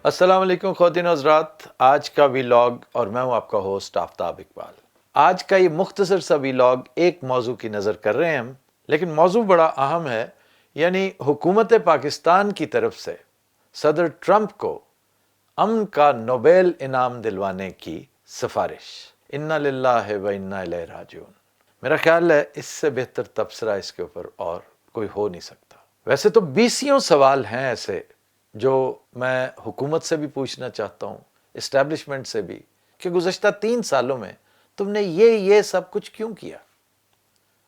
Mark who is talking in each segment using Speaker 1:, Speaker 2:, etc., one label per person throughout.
Speaker 1: السلام علیکم خواتین و حضرات، آج کا ویلاگ اور میں ہوں آپ کا ہوسٹ آفتاب اقبال۔ آج کا یہ مختصر سا ویلاگ ایک موضوع کی نظر کر رہے ہیں ہم، لیکن موضوع بڑا اہم ہے، یعنی حکومت پاکستان کی طرف سے صدر ٹرمپ کو امن کا نوبیل انعام دلوانے کی سفارش۔ انا للہ و انا الیہ راجعون۔ میرا خیال ہے اس سے بہتر تبصرہ اس کے اوپر اور کوئی ہو نہیں سکتا۔ ویسے تو بیسیوں سوال ہیں ایسے جو میں حکومت سے بھی پوچھنا چاہتا ہوں، اسٹیبلشمنٹ سے بھی، کہ گزشتہ 3 سالوں میں تم نے یہ سب کچھ کیوں کیا؟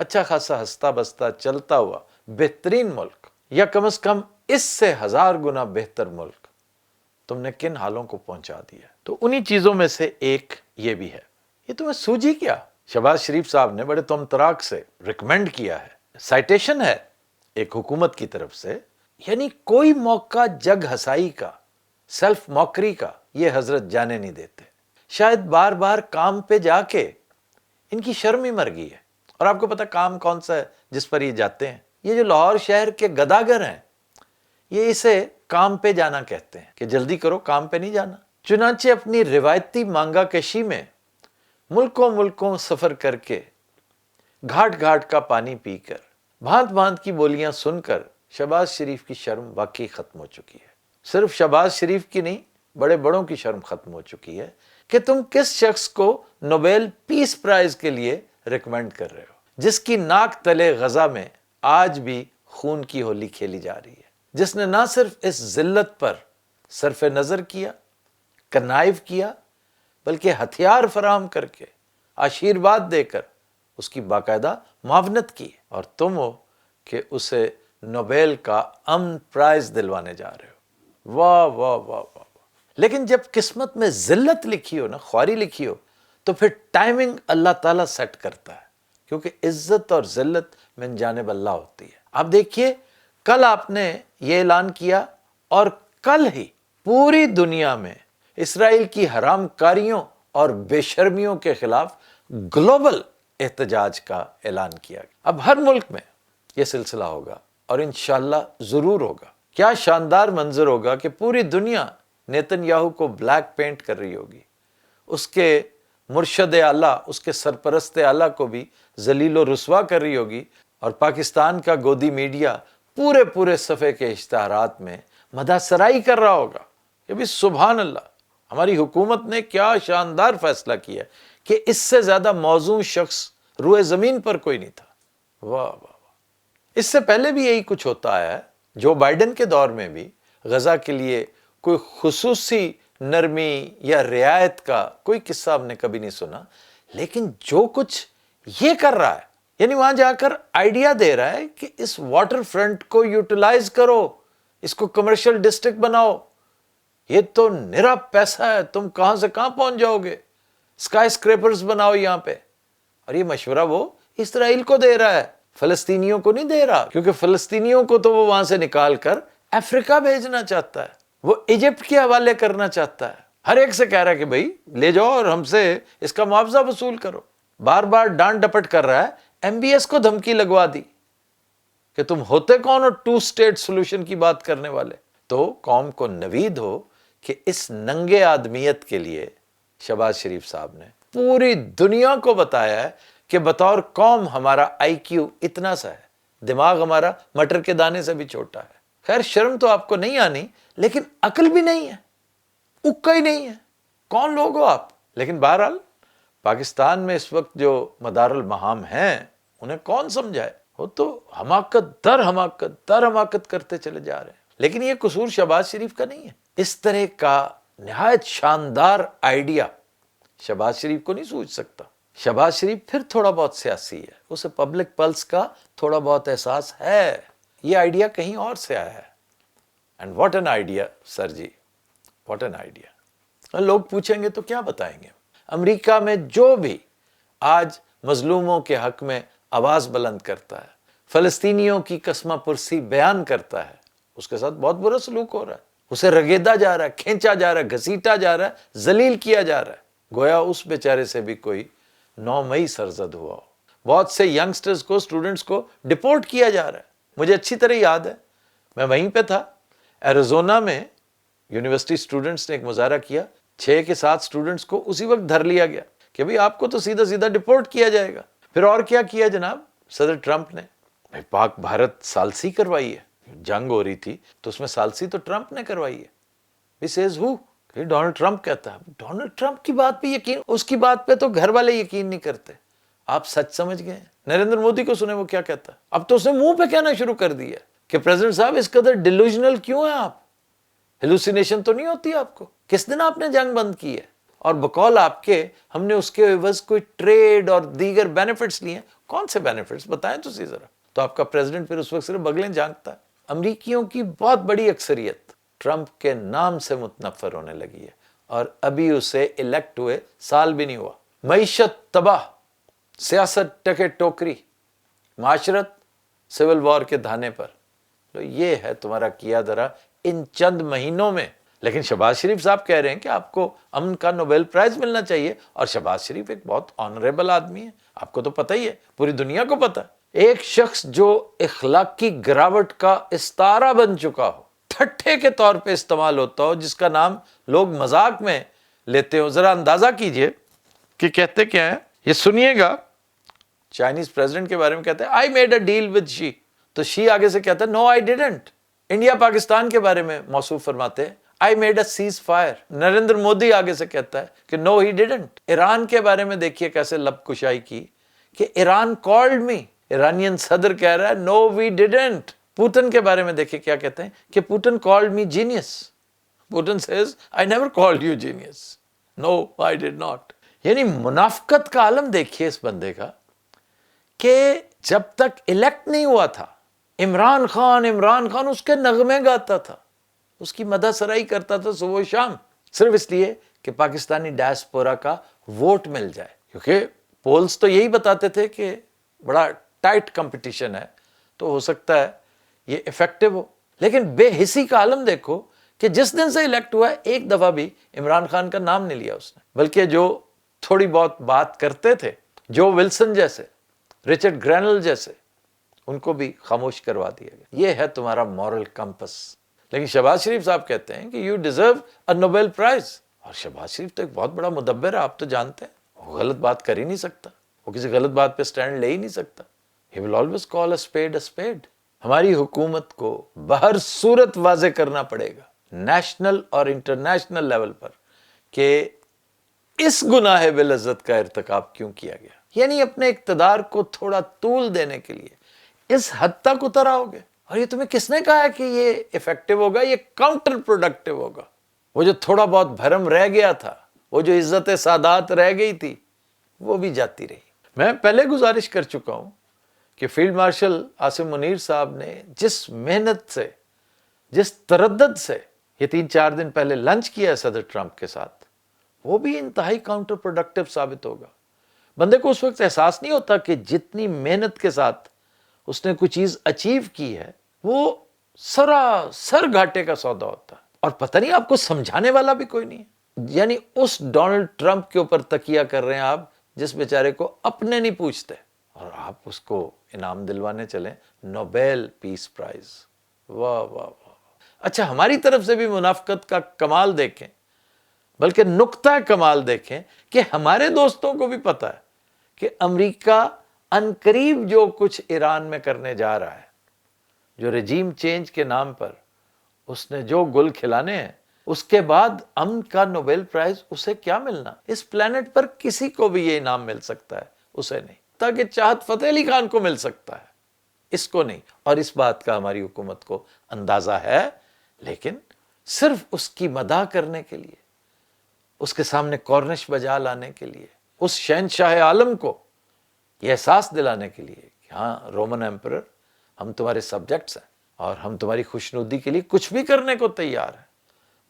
Speaker 1: اچھا خاصا ہستا بستا چلتا ہوا بہترین ملک، یا کم از کم اس سے 1000 گنا بہتر ملک، تم نے کن حالوں کو پہنچا دیا؟ تو انہی چیزوں میں سے ایک یہ بھی ہے۔ یہ تمہیں سوجی کیا؟ شہباز شریف صاحب نے بڑے تمطراق سے ریکمینڈ کیا ہے، سائٹیشن ہے ایک حکومت کی طرف سے، یعنی کوئی موقع جگ ہسائی کا، سیلف موکری کا یہ حضرت جانے نہیں دیتے۔ شاید بار بار کام پہ جا کے ان کی شرم ہی مر گئی ہے۔ اور آپ کو پتا کام کون سا ہے جس پر یہ جاتے ہیں؟ یہ جو لاہور شہر کے گداگر ہیں، یہ اسے کام پہ جانا کہتے ہیں، کہ جلدی کرو، کام پہ نہیں جانا۔ چنانچہ اپنی روایتی مانگا کشی میں ملکوں سفر کر کے، گھاٹ گھاٹ کا پانی پی کر، بھانت بھانت کی بولیاں سن کر شہباز شریف کی شرم واقعی ختم ہو چکی ہے۔ صرف شہباز شریف کی نہیں، بڑے بڑوں کی شرم ختم ہو چکی ہے کہ تم کس شخص کو نوبیل پیس پرائز کے لیے ریکمینڈ کر رہے ہو، جس کی ناک تلے غزہ میں آج بھی خون کی ہولی کھیلی جا رہی ہے، جس نے نہ صرف اس ذلت پر صرف نظر کیا، کنائیو کیا، بلکہ ہتھیار فراہم کر کے، آشیرواد دے کر اس کی باقاعدہ معاونت کی، اور تم ہو کہ اسے نوبیل کا امن پرائز دلوانے جا رہے ہو۔ واہ واہ واہ واہ۔ لیکن جب قسمت میں ذلت لکھی ہو نا، خواری لکھی ہو، تو پھر ٹائمنگ اللہ تعالیٰ سیٹ کرتا ہے، کیونکہ عزت اور ذلت من جانب اللہ ہوتی ہے۔ آپ دیکھیے، کل آپ نے یہ اعلان کیا اور کل ہی پوری دنیا میں اسرائیل کی حرام کاریوں اور بے شرمیوں کے خلاف گلوبل احتجاج کا اعلان کیا۔ اب ہر ملک میں یہ سلسلہ ہوگا اور انشاءاللہ ضرور ہوگا۔ کیا شاندار منظر ہوگا کہ پوری دنیا نیتن یاہو کو بلیک پینٹ کر رہی ہوگی، اس کے مرشد اعلیٰ، اس کے سرپرست اعلیٰ کو بھی ذلیل و رسوا کر رہی ہوگی، اور پاکستان کا گودی میڈیا پورے صفحے کے اشتہارات میں مدح سرائی کر رہا ہوگا کہ بھی سبحان اللہ، ہماری حکومت نے کیا شاندار فیصلہ کیا کہ اس سے زیادہ موزوں شخص روئے زمین پر کوئی نہیں تھا۔ واہ واہ واہ۔ اس سے پہلے بھی یہی کچھ ہوتا آیا ہے۔ جو بائیڈن کے دور میں بھی غزہ کے لیے کوئی خصوصی نرمی یا رعایت کا کوئی قصہ ہم نے کبھی نہیں سنا، لیکن جو کچھ یہ کر رہا ہے، یعنی وہاں جا کر آئیڈیا دے رہا ہے کہ اس واٹر فرنٹ کو یوٹیلائز کرو، اس کو کمرشل ڈسٹرکٹ بناؤ، یہ تو نرا پیسہ ہے، تم کہاں سے کہاں پہنچ جاؤ گے، اسکائی اسکریپرز بناؤ یہاں پہ۔ اور یہ مشورہ وہ اسرائیل کو دے رہا ہے، فلسطینیوں کو نہیں دے رہا، کیونکہ فلسطینیوں کو تو وہ وہاں سے نکال کر افریقہ بھیجنا چاہتا ہے، وہ ایجپٹ کے حوالے کرنا چاہتا ہے۔ ہر ایک سے کہہ رہا ہے کہ بھئی لے جاؤ اور ہم سے اس کا معاوضہ وصول کرو۔ بار بار ڈانٹ ڈپٹ کر رہا ہے، ایم بی ایس کو دھمکی لگوا دی کہ تم ہوتے کون ہو 2 اسٹیٹ سولوشن کی بات کرنے والے۔ تو قوم کو نوید ہو کہ اس ننگے آدمیت کے لیے شہباز شریف صاحب نے پوری دنیا کو بتایا ہے کہ بطور قوم ہمارا آئی کیو اتنا سا ہے، دماغ ہمارا مٹر کے دانے سے بھی چھوٹا ہے۔ خیر، شرم تو آپ کو نہیں آنی، لیکن عقل بھی نہیں ہے، اکا ہی نہیں ہے، کون لوگ ہو آپ؟ لیکن بہرحال پاکستان میں اس وقت جو مدار المہام ہیں، انہیں کون سمجھائے؟ وہ تو حماقت در حماقت کرتے چلے جا رہے ہیں۔ لیکن یہ قصور شہباز شریف کا نہیں ہے۔ اس طرح کا نہایت شاندار آئیڈیا شہباز شریف کو نہیں سوچ سکتا۔ شہباز شریف پھر تھوڑا بہت سیاسی ہے، اسے پبلک پلس کا تھوڑا بہت احساس ہے۔ یہ آئیڈیا کہیں اور سے آیا ہے۔ And what an idea sir ji, what an idea. لوگ پوچھیں گے تو کیا بتائیں گے؟ امریکہ میں جو بھی آج مظلوموں کے حق میں آواز بلند کرتا ہے، فلسطینیوں کی قسمہ پرسی بیان کرتا ہے، اس کے ساتھ بہت برا سلوک ہو رہا ہے، اسے رگیدا جا رہا ہے، کھینچا جا رہا ہے، گھسیٹا جا رہا ہے، ذلیل کیا جا رہا ہے، گویا اس بیچارے سے بھی کوئی 9 مئی سرزد ہوا ہو۔ بہت سے ینگسٹرز کو، اسٹوڈنٹس کو ڈپورٹ کیا جا رہا ہے۔ مجھے اچھی طرح یاد ہے، میں وہیں پہ تھا، ایریزونا میں یونیورسٹی اسٹوڈنٹس نے ایک مظاہرہ کیا, 6 کے 7 اسٹوڈنٹس کو اسی وقت دھر لیا گیا کہ بھئی آپ کو تو سیدھا سیدھا ڈپورٹ کیا جائے گا. پھر اور کیا کیا جناب صدر ٹرمپ نے؟ پاک بھارت ثالثی کروائی ہے, جنگ ہو رہی تھی تو اس میں ثالثی تو ٹرمپ نے کروائی ہے. He says who? کہ ڈونلڈ ٹرمپ کہتا ہے. ڈونلڈ ٹرمپ کی بات پہ یقین, اس کی بات پہ تو گھر والے یقین نہیں کرتے. آپ سچ سمجھ گئے. نریندر مودی کو سنیں وہ کیا کہتا ہے. اب تو اس نے منہ پہ کہنا شروع کر دیا کہ پریزیڈنٹ صاحب اس قدر ڈیلوژنل کیوں ہیں آپ؟ ہیلوسینیشن تو نہیں ہوتی آپ کو؟ کس دن آپ نے جنگ بند کی ہے؟ اور بقول آپ کے ہم نے اس کے عوض کوئی ٹریڈ اور دیگر بینیفٹس لیے ہیں. کون سے بینیفٹس بتائیں تو ذرا. تو آپ کا پریزیڈنٹ پھر اس وقت صرف بغلیں جھانکتا ہے. امریکیوں کی بہت بڑی اکثریت ٹرمپ کے نام سے متنفر ہونے لگی ہے, اور ابھی اسے الیکٹ ہوئے سال بھی نہیں ہوا. معیشت تباہ, سیاست ٹکے ٹوکری, معاشرت سول وار کے دھانے پر. تو یہ ہے تمہارا کیا دھرا ان چند مہینوں میں. لیکن شہباز شریف صاحب کہہ رہے ہیں کہ آپ کو امن کا نوبیل پرائز ملنا چاہیے, اور شہباز شریف ایک بہت آنریبل آدمی ہے, آپ کو تو پتہ ہی ہے, پوری دنیا کو پتہ ہے. ایک شخص جو اخلاقی گراوٹ کا استعارہ بن چکا ہو, ٹھٹھے کے طور پہ استعمال ہوتا ہو, جس کا نام لوگ مذاق میں لیتے ہو. ذرا اندازہ کیجئے کہ کہتے کیا ہیں, یہ سنیے گا. چائنیز پریزیڈنٹ کے بارے میں کہتے ہیں I made a deal with she, تو شی آگے سے کہتا ہے no I didn't. India Pakistan کے بارے میں موصوف فرماتے ہیں I made a ceasefire. Narendra Modi آگے سے کہتا ہے کہ نو ہی ڈیڈنٹ. ایران کے بارے میں دیکھیے کیسے لب کشائی کی کہ ایران کالڈ می. ایرانین صدر کہہ رہا ہے نو وی ڈیڈنٹ. پوٹن کے بارے میں دیکھیے کیا کہتے ہیں کہ Putin called me genius. Putin says I never called you genius. No I did not. یعنی منافقت کا عالم دیکھیے اس بندے کا, کہ جب تک الیکٹ نہیں ہوا تھا عمران خان اس کے نغمے گاتا تھا, اس کی مدح سرائی کرتا تھا صبح و شام, صرف اس لیے کہ پاکستانی ڈائسپورا کا ووٹ مل جائے. کیونکہ پولز تو یہی بتاتے تھے کہ بڑا ٹائٹ کمپٹیشن ہے تو ہو سکتا ہے یہ افیکٹو ہو. لیکن بے حسی کا عالم دیکھو کہ جس دن سے الیکٹ ہوا ہے ایک دفعہ بھی عمران خان کا نام نہیں لیا اس نے, بلکہ جو تھوڑی بہت بات کرتے تھے, جو ولسن جیسے, رچرڈ گرینل جیسے, ان کو بھی خاموش کروا دیا گیا. یہ ہے تمہارا مورل کمپس. لیکن شہباز شریف صاحب کہتے ہیں کہ you deserve a Nobel prize. اور شہباز شریف تو ایک بہت بڑا مدبر ہے, آپ تو جانتے ہیں. وہ غلط بات کر ہی نہیں سکتا, وہ کسی غلط بات پہ سٹینڈ لے ہی نہیں سکتا. He will always call a spade a spade. ہماری حکومت کو بہر صورت واضح کرنا پڑے گا نیشنل اور انٹرنیشنل لیول پر کہ اس گناہ بالعزت کا ارتکاب کیوں کیا گیا. یعنی اپنے اقتدار کو تھوڑا طول دینے کے لیے اس حد تک اتر آؤ گے. اور یہ تمہیں کس نے کہا ہے کہ یہ افیکٹو ہوگا؟ یہ کاؤنٹر پروڈکٹیو ہوگا. وہ جو تھوڑا بہت بھرم رہ گیا تھا, وہ جو عزت سادات رہ گئی تھی, وہ بھی جاتی رہی. میں پہلے گزارش کر چکا ہوں کہ فیلڈ مارشل عاصم منیر صاحب نے جس محنت سے, جس تردد سے یہ 3-4 دن پہلے لنچ کیا ہے صدر ٹرمپ کے ساتھ, وہ بھی انتہائی کاؤنٹر پروڈکٹیو ثابت ہوگا. بندے کو اس وقت احساس نہیں ہوتا کہ جتنی محنت کے ساتھ اس نے کوئی چیز اچیو کی ہے وہ سراسر گھاٹے کا سودا ہوتا ہے, اور پتہ نہیں آپ کو سمجھانے والا بھی کوئی نہیں ہے. یعنی اس ڈونلڈ ٹرمپ کے اوپر تکیہ کر رہے ہیں آپ جس بیچارے کو اپنے نہیں پوچھتے, اور آپ اس کو انعام دلوانے چلیں نوبیل پیس پرائز. واہ واہ واہ. اچھا, ہماری طرف سے بھی منافقت کا کمال دیکھیں, بلکہ نقطہ کمال دیکھیں کہ ہمارے دوستوں کو بھی پتہ ہے کہ امریکہ عنقریب جو کچھ ایران میں کرنے جا رہا ہے, جو رجیم چینج کے نام پر اس نے جو گل کھلانے ہیں, اس کے بعد امن کا نوبیل پرائز اسے کیا ملنا؟ اس پلانٹ پر کسی کو بھی یہ انعام مل سکتا ہے, اسے نہیں. تاکہ چاہت فتح علی خان کو مل سکتا ہے, اس کو نہیں. اور اس بات کا ہماری حکومت کو اندازہ ہے, لیکن صرف اس کی مداح کرنے کے لیے, اس کے سامنے کورنش بجا لانے کے لیے, اس شہنشاہ عالم کو یہ احساس دلانے کے لیے کہ ہاں رومن ایمپرر, ہم تمہارے سبجیکٹس ہیں اور ہم تمہاری خوشنودی کے لیے کچھ بھی کرنے کو تیار ہیں,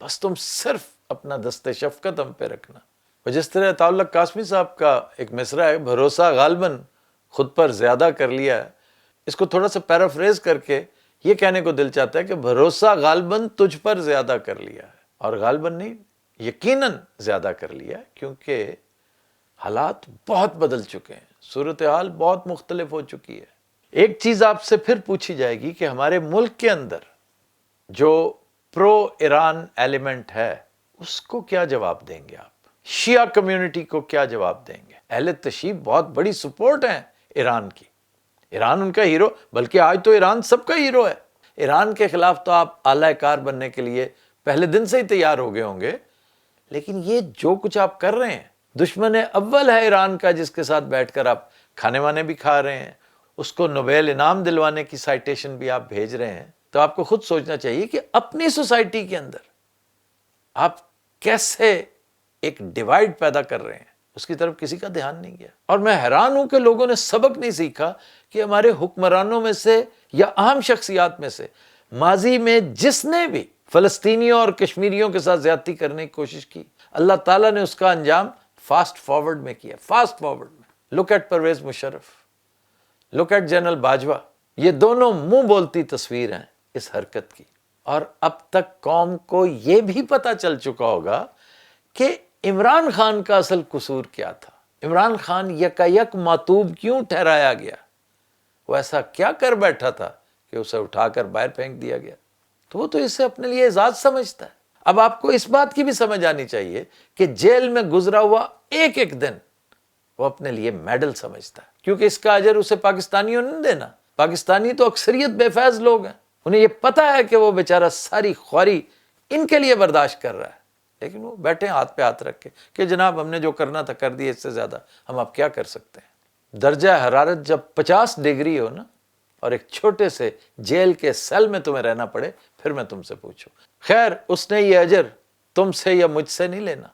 Speaker 1: بس تم صرف اپنا دست شفقت ہم پہ رکھنا. اور جس طرح تعلق قاسمی صاحب کا ایک مصرع ہے, بھروسہ غالباً خود پر زیادہ کر لیا ہے, اس کو تھوڑا سا پیرافریز کر کے یہ کہنے کو دل چاہتا ہے کہ بھروسہ غالباً تجھ پر زیادہ کر لیا ہے, اور غالباً نہیں, یقیناً زیادہ کر لیا ہے, کیونکہ حالات بہت بدل چکے ہیں, صورتحال بہت مختلف ہو چکی ہے. ایک چیز آپ سے پھر پوچھی جائے گی کہ ہمارے ملک کے اندر جو پرو ایران ایلیمنٹ ہے اس کو کیا جواب دیں گے آپ؟ شیعہ کمیونٹی کو کیا جواب دیں گے؟ اہل تشیع بہت بڑی سپورٹ ہے ایران کی، ایران ان کا ہیرو، بلکہ آج تو ایران سب کا ہیرو ہے۔ ایران کے خلاف تو آپ اعلی کار بننے کے لیے پہلے دن سے ہی تیار ہو گئے ہوں گے، لیکن یہ جو کچھ آپ کر رہے ہیں، دشمن اول ہے ایران کا جس کے ساتھ بیٹھ کر آپ کھانے وانے بھی کھا رہے ہیں، اس کو نوبیل انعام دلوانے کی سائٹیشن بھی آپ بھیج رہے ہیں، تو آپ کو خود سوچنا چاہیے کہ اپنی سوسائٹی کے اندر آپ کیسے ایک ڈیوائیڈ پیدا کر رہے ہیں، اس کی طرف کسی کا دھیان نہیں گیا۔ اور میں حیران ہوں کہ لوگوں نے سبق نہیں سیکھا کہ ہمارے حکمرانوں میں سے یا اہم شخصیات میں سے ماضی میں جس نے بھی فلسطینیوں اور کشمیریوں کے ساتھ زیادتی کرنے کی کوشش کی، اللہ تعالیٰ نے اس کا انجام فاسٹ فارورڈ میں کیا، فاسٹ فارورڈ میں۔ Look at Pervez Musharraf, look at general Bajwa, یہ دونوں منہ بولتی تصویر ہیں اس حرکت کی۔ اور اب تک قوم کو یہ بھی پتہ چل چکا ہوگا کہ عمران خان کا اصل قصور کیا تھا، عمران خان یکایک معتوب کیوں ٹھہرایا گیا، وہ ایسا کیا کر بیٹھا تھا کہ اسے اٹھا کر باہر پھینک دیا گیا، تو وہ تو اسے اپنے لیے اعزاز سمجھتا ہے۔ اب آپ کو اس بات کی بھی سمجھ آنی چاہیے کہ جیل میں گزرا ہوا ایک ایک دن وہ اپنے لیے میڈل سمجھتا ہے، کیونکہ اس کا اجر اسے پاکستانیوں نے دینا۔ پاکستانی تو اکثریت بے فیض لوگ ہیں، انہیں یہ پتا ہے کہ وہ بیچارہ ساری خواری ان کے لیے برداشت کر رہا ہے، لیکن وہ بیٹھے ہاتھ پہ ہاتھ رکھ کے کہ جناب ہم نے جو کرنا تھا کر دیا، اس سے زیادہ ہم اب کیا کر سکتے ہیں۔ درجہ حرارت جب 50 ڈگری ہو نا، اور ایک چھوٹے سے جیل کے سیل میں تمہیں رہنا پڑے، پھر میں تم سے پوچھوں۔ خیر، اس نے یہ اجر تم سے یا مجھ سے نہیں لینا،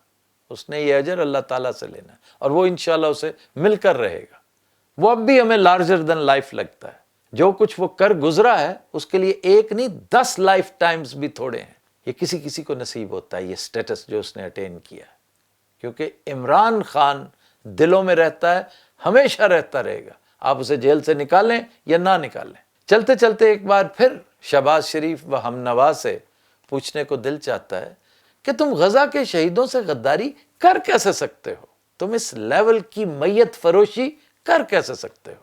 Speaker 1: اس نے یہ اجر اللہ تعالیٰ سے لینا ہے، اور وہ انشاءاللہ اسے مل کر رہے گا۔ وہ اب بھی ہمیں لارجر دین لائف لگتا ہے، جو کچھ وہ کر گزرا ہے اس کے لیے ایک نہیں 10 لائف ٹائمز بھی تھوڑے ہیں۔ یہ کسی کسی کو نصیب ہوتا ہے یہ سٹیٹس جو اس نے اٹین کیا ہے، کیونکہ عمران خان دلوں میں رہتا ہے، ہمیشہ رہتا رہے گا، آپ اسے جیل سے نکالیں یا نہ نکالیں۔ چلتے چلتے ایک بار پھر شہباز شریف و ہم نوا سے پوچھنے کو دل چاہتا ہے کہ تم غزہ کے شہیدوں سے غداری کر کیسے سکتے ہو؟ تم اس لیول کی میت فروشی کر کیسے سکتے ہو؟